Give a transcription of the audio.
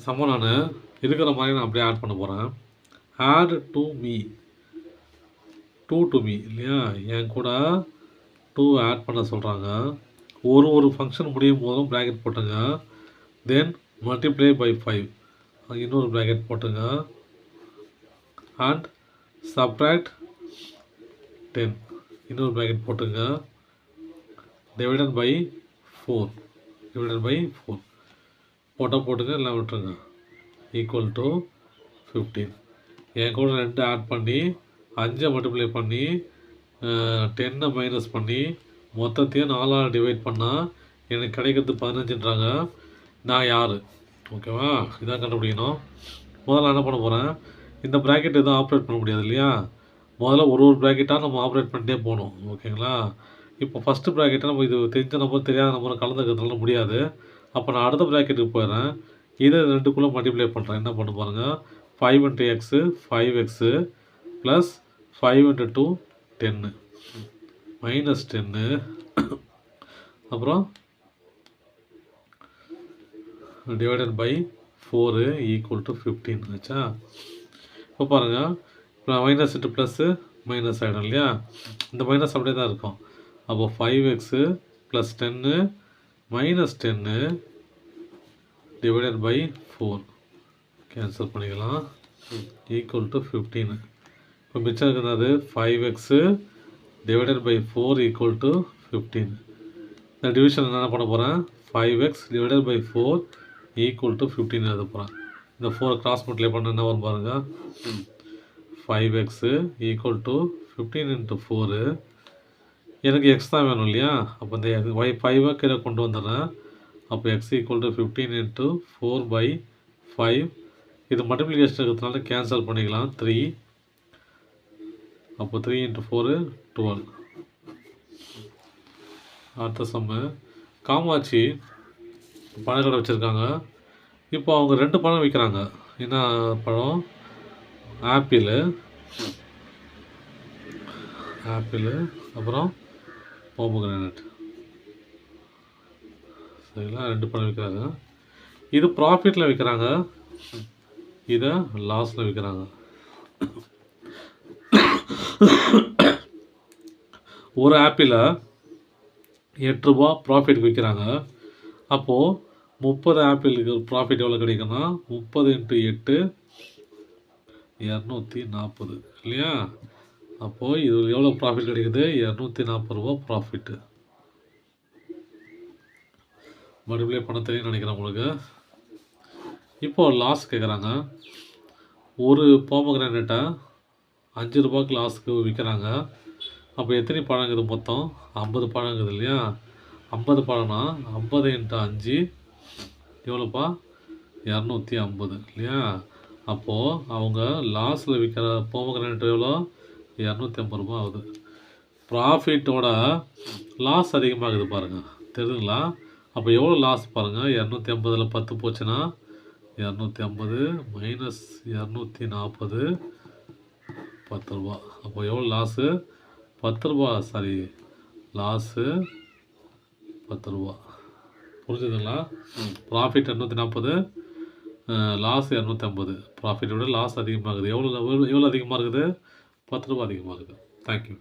சம்ம நான் இருக்கிற மாதிரி நான் அப்படியே ஆட் பண்ண போகிறேன். Add to me 2 to me இல்லையா, என் கூட 2 ஆட் பண்ண சொல்கிறாங்க. ஒரு ஃபங்க்ஷன் முடியும் போதும் ப்ராக்கெட் போட்டுங்க. தென் மல்டிப்ளை பை 5 இன்னொரு ப்ராக்கெட் போட்டுங்க. அண்ட் சப்ராக்ட் 10 இன்னொரு ப்ராக்கெட் போட்டுங்க. டிவைடட் பை 4 போட்டால் போட்டுங்க, எல்லாம் விட்டுருங்க. Equal to 15. என் கூட 2 ஆட் பண்ணி 5 மல்டிப்ளை பண்ணி 10 மைனஸ் பண்ணி மொத்தத்தையும் 4ஆல் டிவைட் பண்ணால் எனக்கு கிடைக்கிறது 15ன்றாங்க. நான் யார்? ஓகேவா, இதான் கண்டுபிடிக்கணும். முதல்ல என்ன பண்ண போகிறேன், இந்த ப்ராக்கெட் எதுவும் ஆப்ரேட் பண்ண முடியாது இல்லையா, முதல்ல ஒரு ப்ராக்கெட்டாக நம்ம ஆப்ரேட் பண்ணிட்டே போகணும். ஓகேங்களா, இப்போ ஃபஸ்ட்டு ப்ராக்கெட்டை நம்ம இது தெரிஞ்ச நம்பர் தெரியாத நம்பரை கலந்துக்கிறதுனால முடியாது. அப்போ நான் அடுத்த ப்ராக்கெட்டுக்கு போயிடுறேன். இதை 2க்குள்ளே மல்டிப்ளை பண்ணுறேன். என்ன பண்ண பாருங்கள், 5 × x 5x ப்ளஸ் 5 × 2 10 மைனஸ் 10 அப்புறம் டிவைடட் பை 4 ஈக்குவல் டு 15 ஆச்சா. இப்போ பாருங்கள், இப்போ மைனஸ் இன்ட்டு ப்ளஸ்ஸு மைனஸ் ஆகிடும் இல்லையா, இந்த மைனஸ் அப்படியே தான் இருக்கும். அப்போ 5x plus 10 minus 10 divided by 4 cancel பண்ணிக்கலாம், ஈக்குவல் டு 15. இப்போ மிச்சம் இருக்கிறது 5x divided by 4 equal to 15. இந்த டிவிஷன் என்ன பண்ண போகிறேன், 5x divided by 4 equal to 15 எழுத போகிறேன். இந்த 4 கிராஸ் மல்டிப்ளை பண்ண என்ன வரும் பாருங்கள், 5x ஈக்குவல் டு 15 × 4. எனக்கு எக்ஸ் தான் வேணும் இல்லையா, அப்போ இந்த 5 கீழே கொண்டு வந்துடுறேன். அப்போ x ஈக்குவல் டு 15 × 4/5. இது மல்டிப்ளிகேஷன் இருக்கிறதுனால கேன்சல் பண்ணிக்கலாம், 3. அப்போ 3 × 4 12. அடுத்த சம்மு, காமாட்சி பழக்கடை வச்சுருக்காங்க. இப்போ அவங்க 2 பழம் விற்கிறாங்க. என்ன பழம், ஆப்பிள் அப்புறம் போமோகிரானட். சரிங்களா, 2 பழம் விற்கிறாங்க. இது ப்ராஃபிட்டில் விற்கிறாங்க, இதை லாஸில் விற்கிறாங்க. ஒரு ஆப்பிளை 8 ரூபா ப்ராஃபிட் விற்கிறாங்க. அப்போது 30 ஆப்பிளுக்கு ப்ராஃபிட் எவ்வளோ கிடைக்குன்னா 30 × 8 240 இல்லையா. அப்போது இது எவ்வளோ ப்ராஃபிட் கிடைக்குது, 240 ரூபா ப்ராஃபிட்டு. மல்டிப்ளை பண்ண தெரியும் நினைக்கிறேன் உங்களுக்கு. இப்போது லாஸ் கேட்குறாங்க. ஒரு போமோகிரானேட்டை 5 ரூபாய்க்கு லாஸுக்கு விற்கிறாங்க. அப்போ எத்தனை பழங்குது, மொத்தம் 50 பழங்குது இல்லையா. 50 பழம்னா 50 × 5 எவ்வளோப்பா, 250 இல்லையா. அப்போது அவங்க லாஸில் விற்கிற போமோகிரானேட் எவ்வளோ, 250 ரூபா ஆகுது. ப்ராஃபிட்டோட லாஸ் அதிகமாகுது பாருங்கள், தெரியுதுங்களா. அப்போ எவ்வளோ லாஸ் பாருங்கள், 250ல் 10 போச்சுன்னா 250 மைனஸ் 240 10 ரூபா. அப்போ எவ்வளோ லாஸு, 10 ரூபா. சாரி, லாஸு 10 ரூபா. புரிஞ்சுதுங்களா. Profit 240, loss 250. ப்ராஃபிட்டை விட லாஸ் அதிகமாகுது. எவ்வளோ அதிகமாக இருக்குது, 10 ரூபா அதிகமாக இருக்குது. தேங்க்யூ.